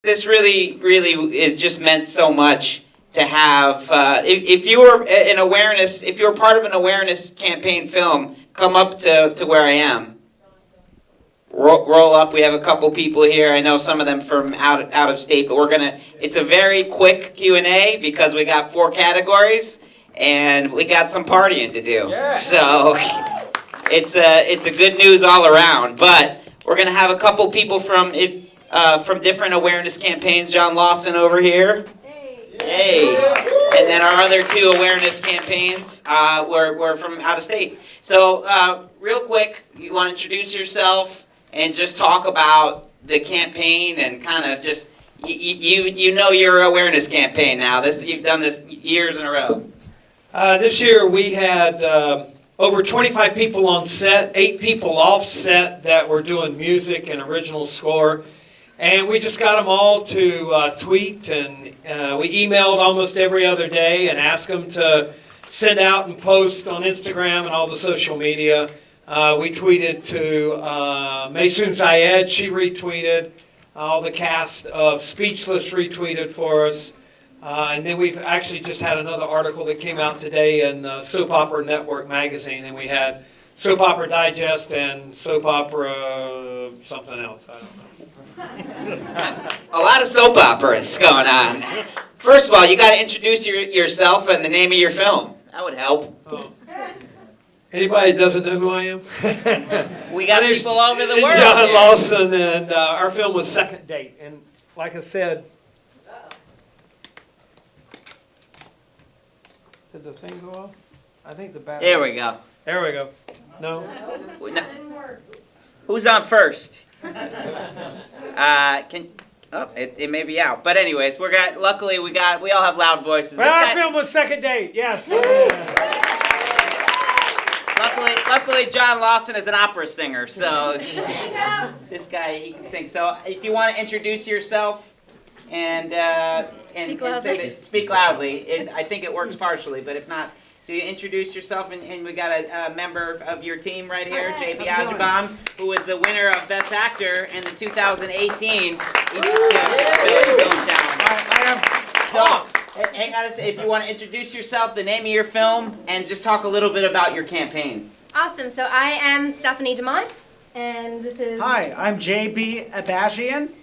This really, it just meant so much to have. If you were an awareness, if you're part of an awareness campaign film, come up to where I am. Roll up. We have a couple people here. I know some of them from out of state, but it's a very quick Q&A because we got 4 categories and we got some partying to do. Yeah. So it's a good news all around. But we're gonna have a couple people from different awareness campaigns. John Lawson over here. Hey. And then our other 2 awareness campaigns were from out of state. So real quick, you want to introduce yourself and just talk about the campaign and kind of just, you know your awareness campaign now. You've done this years in a row. This year we had over 25 people on set, 8 people off set that were doing music and original score. And we just got them all to tweet, and we emailed almost every other day and asked them to send out and post on Instagram and all the social media. We tweeted to Maysoon Zayed, she retweeted. All the cast of Speechless retweeted for us. And then we've actually just had another article that came out today in Soap Opera Network magazine, and we had Soap Opera Digest and Soap Opera something else, I don't know. A lot of soap operas going on. First of all, you got to introduce yourself and the name of your film. That would help. Oh. Anybody that doesn't know who I am? We got people all over the world. John here. Lawson, and our film was Second Date. And like I said, did the thing go off? I think the battery. There we go. There we go. No. Who's on first? It may be out, but anyways, luckily we all have loud voices. Well, our film was Second Date. Yes. Luckily, John Lawson is an opera singer, so this guy, he can sing. So if you want to introduce yourself and speak loudly, I think it works partially, but if not, so you introduce yourself, and we got a member of your team right here, JB Ajabam, who was the winner of Best Actor in the 2018 Easterseals Disability Film Challenge. So, hang on a second. If you want to introduce yourself, the name of your film, and just talk a little bit about your campaign. Awesome. So I am Stephanie DeMont, and this is... Hi, I'm JB Abashian.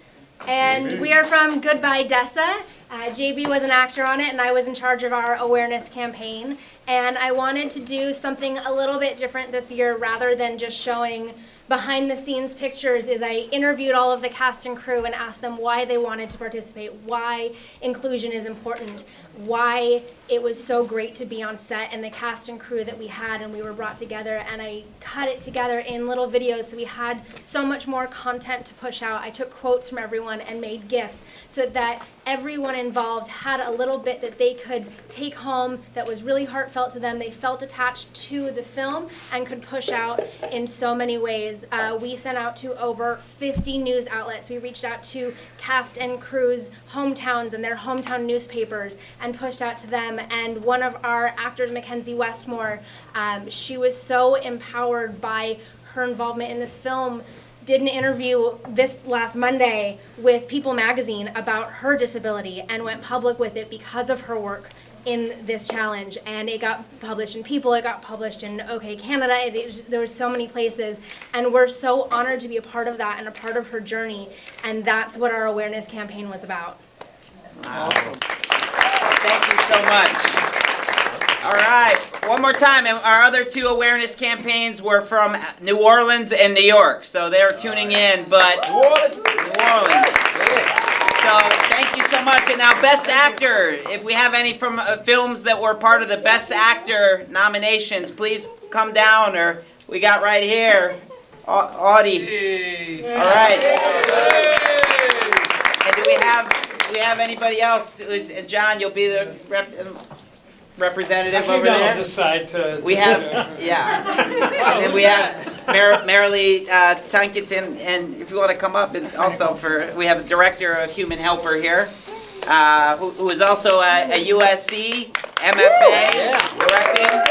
And we are from Goodbye Dessa. JB was an actor on it, and I was in charge of our awareness campaign. And I wanted to do something a little bit different this year rather than just showing behind the scenes pictures. Is I interviewed all of the cast and crew and asked them why they wanted to participate, why inclusion is important, why it was so great to be on set, and the cast and crew that we had, and we were brought together, and I cut it together in little videos so we had so much more content to push out. I took quotes from everyone and made GIFs so that everyone involved had a little bit that they could take home that was really heartfelt to them. They felt attached to the film and could push out in so many ways. We sent out to over 50 news outlets. We reached out to cast and crew's hometowns and their hometown newspapers and pushed out to them. And one of our actors, Mackenzie Westmore, she was so empowered by her involvement in this film, did an interview this last Monday with People magazine about her disability and went public with it because of her work in this challenge. And it got published in People, it got published in OK Canada, there were so many places. And we're so honored to be a part of that and a part of her journey. And that's what our awareness campaign was about. Wow. Thank you so much. All right, one more time. And our other 2 awareness campaigns were from New Orleans and New York, so they're tuning in, but New Orleans. So thank you so much. And now Best Actor, if we have any from films that were part of the Best Actor nominations, please come down, or we got right here, Audie. All right. And do we have anybody else? John, you'll be the representative over there. On this side we have, yeah. And then we have Marilee Tunkinson, and if you want to come up, and also we have a director of Human Helper here, who is also a USC MFA directing.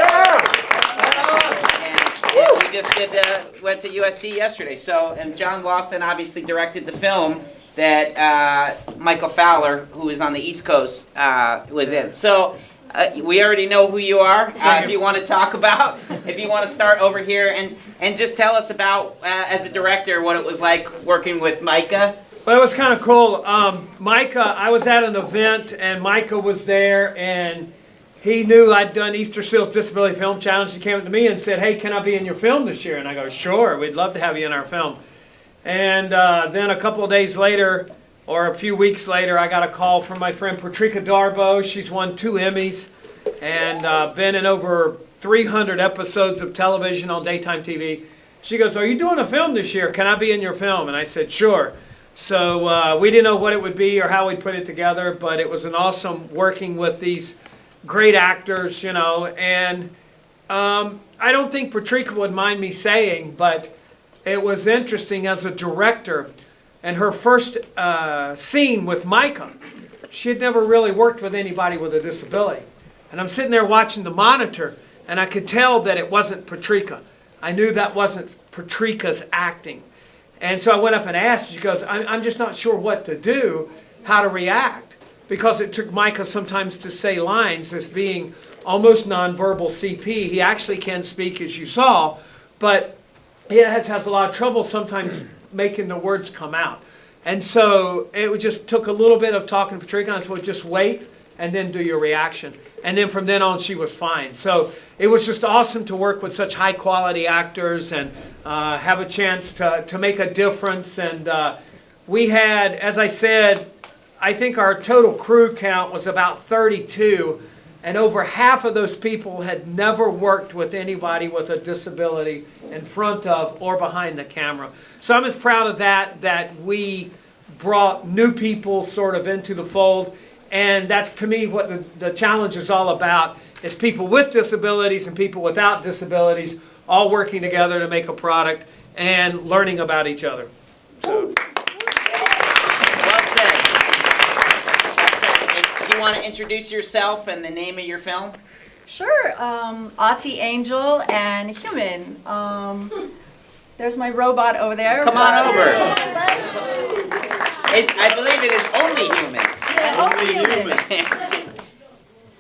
And we just went to USC yesterday. So, and John Lawson obviously directed the film. that Michael Fowler, who is on the East Coast, was in. So we already know who you are. If you want to talk about, if you want to start over here and just tell us about, as a director, what it was like working with Micah. Well, it was kind of cool. Micah, I was at an event and Micah was there and he knew I'd done Easterseals Disability Film Challenge. He came up to me and said, "Hey, can I be in your film this year?" And I go, "Sure, we'd love to have you in our film." And then a couple of days later, or a few weeks later, I got a call from my friend Patricia Darbo. She's won 2 Emmys and been in over 300 episodes of television on daytime TV. She goes, "Are you doing a film this year? Can I be in your film?" And I said, "Sure." So we didn't know what it would be or how we'd put it together, but it was an awesome working with these great actors, you know. And I don't think Patricia would mind me saying, but it was interesting as a director. And her first scene with Micah, she had never really worked with anybody with a disability. And I'm sitting there watching the monitor, and I could tell that it wasn't Patricia. I knew that wasn't Patrica's acting. And so I went up and asked, she goes, I'm just not sure what to do, how to react. Because it took Micah sometimes to say lines as being almost nonverbal CP. He actually can speak, as you saw, but he has a lot of trouble sometimes making the words come out. And so it just took a little bit of talking to Patricia, and I said, "Well, just wait and then do your reaction." And then from then on, she was fine. So it was just awesome to work with such high quality actors and have a chance to make a difference. And we had, as I said, I think our total crew count was about 32, and over half of those people had never worked with anybody with a disability in front of or behind the camera. So I'm as proud of that we brought new people sort of into the fold, and that's to me what the challenge is all about, is people with disabilities and people without disabilities all working together to make a product and learning about each other. So. You want to introduce yourself and the name of your film? Sure. Ati Angel and Human. There's my robot over there. Come on over. I believe it is only human. Yeah, only human.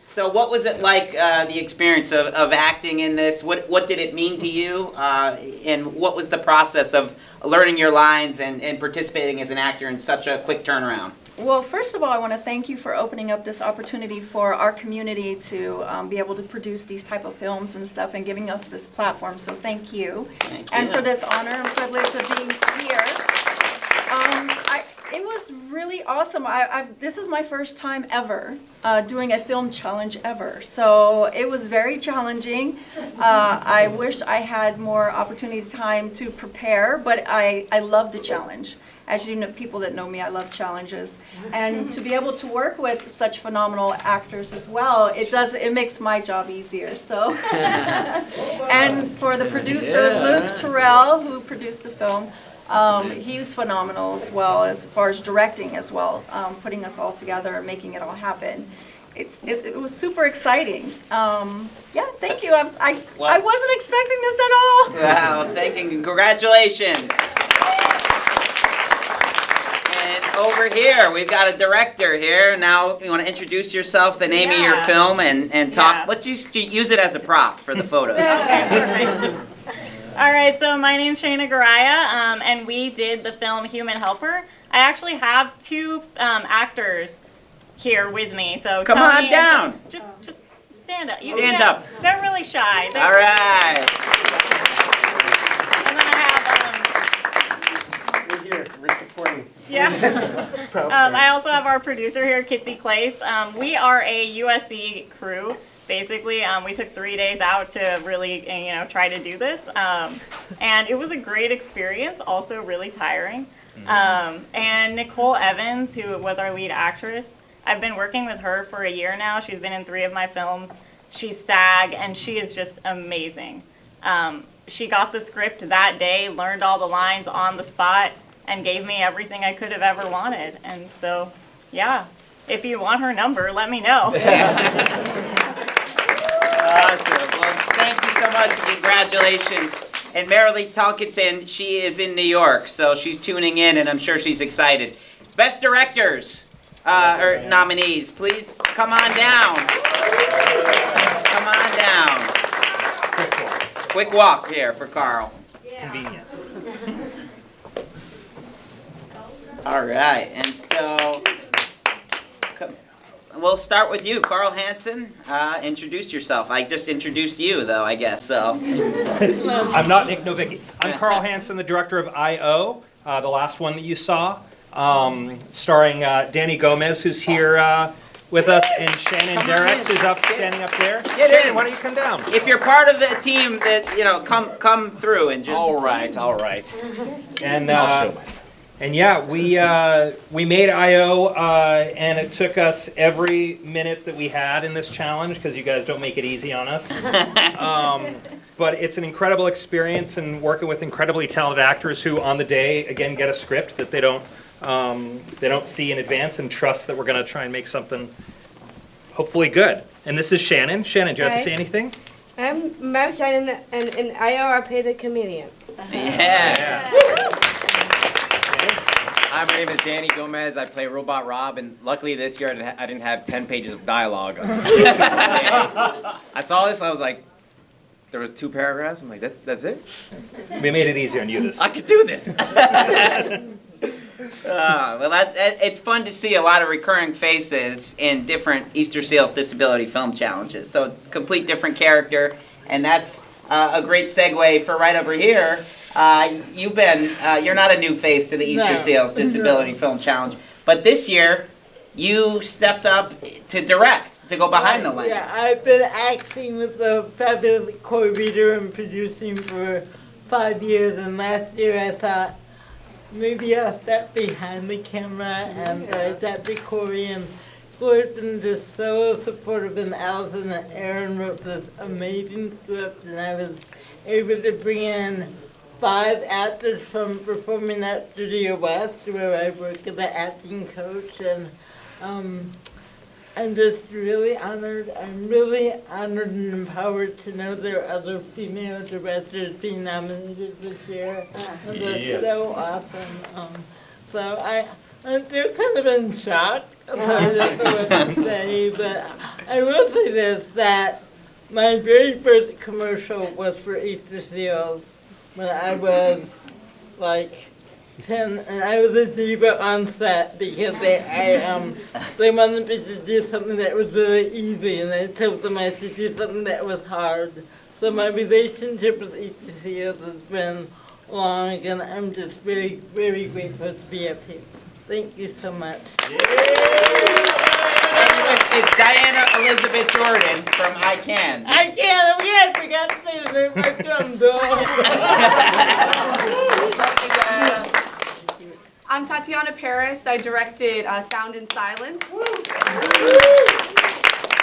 So what was it like, the experience of acting in this? What did it mean to you? And what was the process of learning your lines and participating as an actor in such a quick turnaround? Well, first of all, I want to thank you for opening up this opportunity for our community to be able to produce these type of films and stuff and giving us this platform. So thank you. Thank you. And for this honor and privilege of being here. It was really awesome. This is my first time ever doing a film challenge ever. So it was very challenging. I wish I had more opportunity time to prepare, but I love the challenge. As you know, people that know me, I love challenges. And to be able to work with such phenomenal actors as well, it makes my job easier. So, and for the producer, Luke Terrell, who produced the film, he was phenomenal as well, as far as directing as well, putting us all together and making it all happen. It was super exciting. Yeah, thank you. I wasn't expecting this at all. Wow, thank you. Congratulations. And over here, we've got a director here. Now, you want to introduce yourself, the name of your film, and talk. Yeah. Let's just use it as a prop for the photos. Okay, perfect. All right, so my name's Shayna Garaya, and we did the film Human Helper. I actually have 2 actors here with me, so Come Tony on and down. Just stand up. Stand up. They're really shy. All right. And then I have We're here, we're supporting. yeah. I also have our producer here, Kitsy Clace. We are a USC crew. Basically, we took 3 days out to really, try to do this, and it was a great experience. Also, really tiring. And Nicole Evans, who was our lead actress, I've been working with her for a year now. She's been in 3 of my films. She's SAG, and she is just amazing. She got the script that day, learned all the lines on the spot, and gave me everything I could have ever wanted. And so, yeah, if you want her number, let me know. Awesome. Well, thank you so much. Congratulations. And Marilee Tulkinson, she is in New York, so she's tuning in, and I'm sure she's excited. Best directors or nominees, please come on down. Come on down. Quick walk here for Carl. Convenient. All right, and so we'll start with you, Carl Hansen. Introduce yourself. I just introduced you, though, I guess. So I'm not Nick Novicki. I'm Carl Hansen, the director of I.O., the last one that you saw, starring Danny Gomez, who's here with us, and Shannon Derricks, who's standing up there. Shannon, why don't you come down? if you're part of the team, that come through and just. All right. And I'll show myself. and yeah, we made I.O. And it took us every minute that we had in this challenge because you guys don't make it easy on us. But it's an incredible experience and working with incredibly talented actors who, on the day, again, get a script that they don't see in advance and trust that we're going to try and make something hopefully good. And this is Shannon. Shannon, do you have to say anything? I'm Shannon, and in IO I play the comedian. Yeah. Hi, my name is Danny Gomez. I play Robot Rob, and luckily this year I didn't have 10 pages of dialogue. I saw this, I was like, there was 2 paragraphs. I'm like, that's it? We made it easier on you this I could do this. Well, it's fun to see a lot of recurring faces in different Easterseals Disability Film Challenges. So, complete different character, and that's a great segue for right over here. You're not a new face to the Easterseals Disability Film Challenge, but this year you stepped up to direct, to go behind the lens. Yeah, I've been acting with the fabulous Corey Reader and producing for 5 years, and last year I thought, maybe I'll step behind the camera, and I sat to Corey, and Corey's been just so supportive, and Allison and Aaron wrote this amazing script, and I was able to bring in 5 actors from Performing Arts Studio West, where I work as an acting coach, and I'm just really honored. I'm really honored and empowered to know there are other female directors being nominated this year. And that's so awesome. So I'm still kind of in shock. So I don't know what to say, but I will say this, that my very first commercial was for Easterseals when I was like 10, and I was a diva on set because they wanted me to do something that was really easy, and I told them I had to do something that was hard. So my relationship with Easterseals has been long, and I'm just very, very grateful to be up here. Thank you so much. It's Diana Elizabeth Jordan from I Can. I can't, I forgot to say the name of my film, though. I'm Tatiana Paris. I directed Sound and Silence.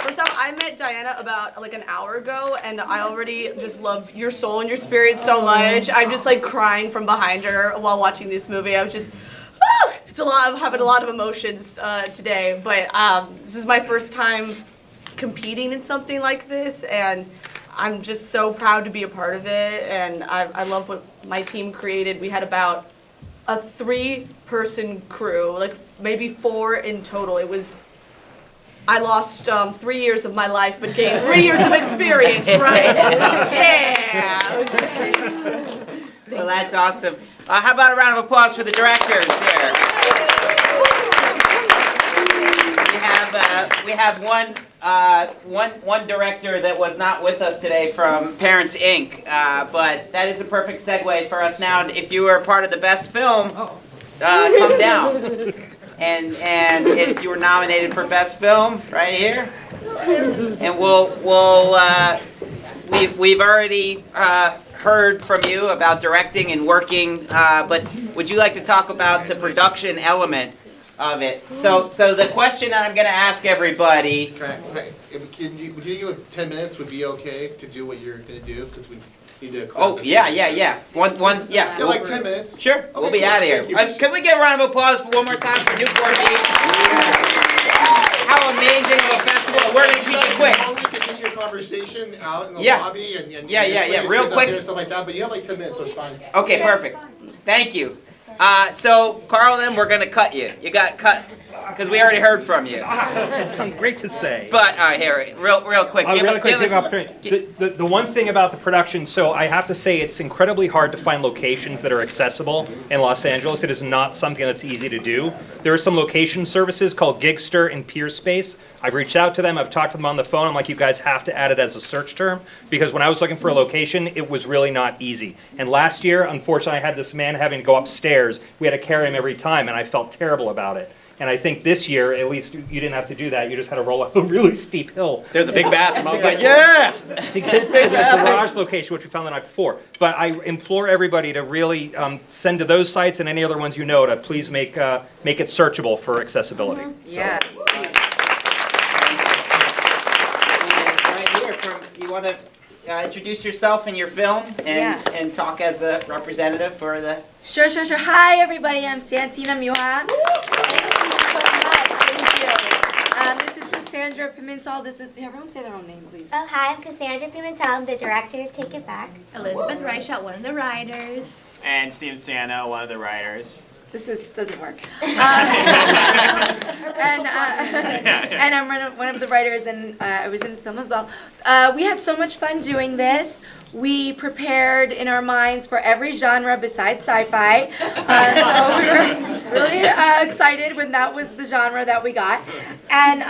First off, I met Diana about like an hour ago, and I already just love your soul and your spirit so much. I'm just like crying from behind her while watching this movie. I was just, it's a lot. I'm having a lot of emotions today, but this is my first time competing in something like this, and I'm just so proud to be a part of it, and I love what my team created. We had about a 3-person crew, like maybe 4 in total. I lost 3 years of my life, but gained 3 years of experience, right? Yeah. It was nice. Well, that's awesome. How about a round of applause for the directors here? We have one director that was not with us today from Parents Inc., but that is a perfect segue for us now. If you were part of the best film, come down. And if you were nominated for best film, right here. And we've already heard from you about directing and working, but would you like to talk about the production element of it? So the question that I'm going to ask everybody. Would you give 10 minutes would be okay to do what you're going to do? Because we need to. Oh, yeah. One, yeah. Yeah, like 10 minutes. Sure, Okay, we'll be cool. out of here. Thank you. Can we get a round of applause one more time for Newport Beach? How amazing of a festival. We're going to keep it quick. Only continue your conversation out in the Yeah. lobby and Yeah, real up quick. there and stuff like that, but you have like 10 minutes, so it's fine. Okay, perfect. Thank you. So Carlin, we're gonna cut you. You got cut because we already heard from you. That's something great to say. But all right, here, real quick. Really quick, give give us- opportunity. The one thing about the production, so I have to say it's incredibly hard to find locations that are accessible in Los Angeles. It is not something that's easy to do. There are some location services called Gigster and Peerspace. I've reached out to them, I've talked to them on the phone. I'm like, you guys have to add it as a search term, because when I was looking for a location, it was really not easy. And last year, unfortunately, I had this man having to go upstairs. We had to carry him every time, and I felt terrible about it. And I think this year, at least, you didn't have to do that. You just had to roll up a really steep hill. There's a big bathroom. I was like, yeah! To get to the garage location, which we found the night before. But I implore everybody to really send to those sites and any other ones you know to please make it searchable for accessibility. Yeah. Right here, you want to introduce yourself and your film and talk as a representative for the. Sure. Hi, everybody. I'm Santina Muha. This is Cassandra Pimentel. Everyone say their own name, please. Oh, hi, I'm Cassandra Pimentel. I'm the director of Take It Back. Elizabeth Reichelt, one of the writers. And Steve Sano, one of the writers. This doesn't work. And I'm one of the writers, and I was in the film as well. We had so much fun doing this. We prepared in our minds for every genre besides sci-fi. So we were really excited when that was the genre that we got. And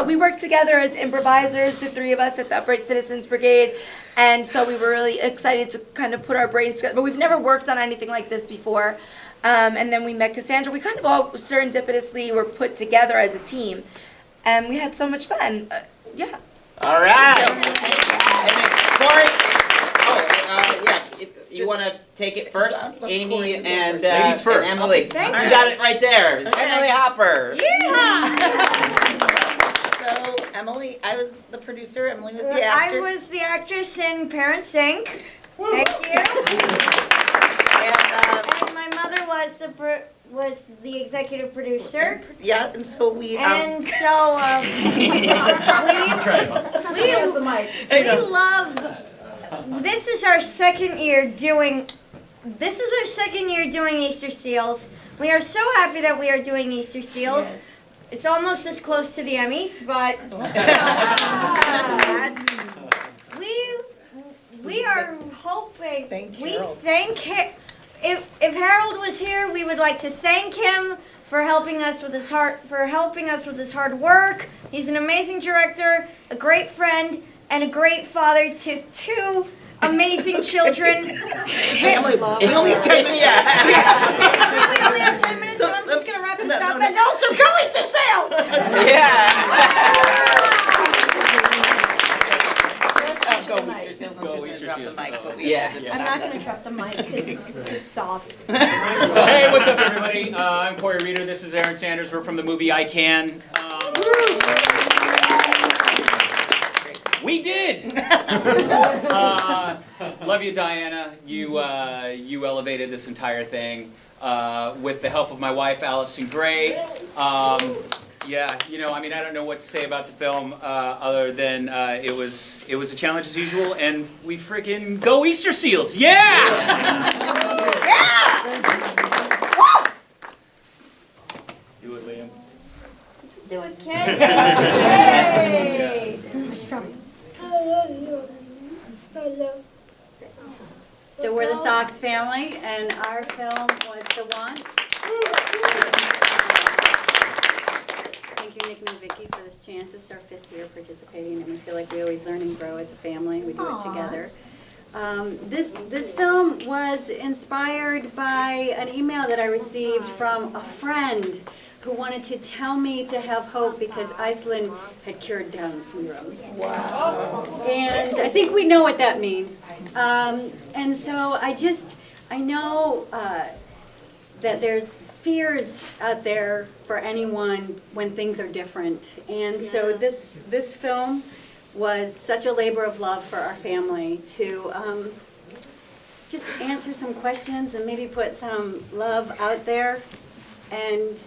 we worked together as improvisers, the three of us at the Upright Citizens Brigade. And so we were really excited to kind of put our brains together. But we've never worked on anything like this before. And then we met Cassandra. We kind of all serendipitously were put together as a team. And we had so much fun. All right. And then Corey, if you want to take it first, Amy and Ladies first. and Emily. Thank You you. got it right there. Emily Hopper. So Emily, I was the producer. Emily was the I actress. was the actress in Parents Inc. Thank you. And my mother was the executive producer. And so we. And so we love. This is our second year doing Easterseals. We are so happy that we are doing Easterseals. Yes. It's almost as close to the Emmys, but we are hoping. Thank him. If Harold was here, we would like to thank him for helping us with his hard work. He's an amazing director, a great friend, and a great father to two amazing children. We only have 10 minutes. We only have 10 minutes, but I'm just going to wrap this up. And also, go Easterseals! Go Easterseals. I'm not going to drop the mic because it's off. Hey, what's up, everybody? I'm Corey Reeder. This is Aaron Sanders. We're from the movie I Can. We did! Love you, Diana. You elevated this entire thing with the help of my wife, Allison Gray. I don't know what to say about the film other than it was a challenge as usual, and we freaking go Easterseals! Yeah! Do it, Liam. Do it, kid. Yay! So we're the Sox family, and our film was The Want. Thank you, Nick and Vicky, for this chance. This is our 5th year participating, and we feel like we always learn and grow as a family. We do it together. This film was inspired by an email that I received from a friend who wanted to tell me to have hope because Iceland had cured Down syndrome. Wow. And I think we know what that means. And so I know that there's fears out there for anyone when things are different. And so this film was such a labor of love for our family to just answer some questions and maybe put some love out there and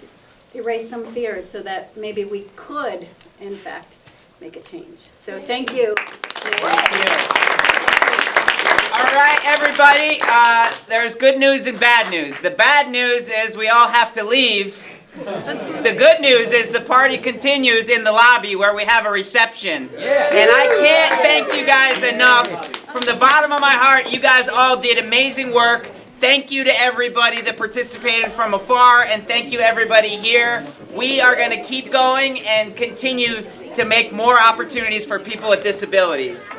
erase some fears so that maybe we could, in fact, make a change. So thank you. All All right, everybody, there's good news and bad news. The bad news is we all have to leave. The good news is the party continues in the lobby where we have a reception. And I can't thank you guys enough. From the bottom of my heart, you guys all did amazing work. Thank you to everybody that participated from afar, and thank you everybody here. We are going to keep going and continue to make more opportunities for people with disabilities.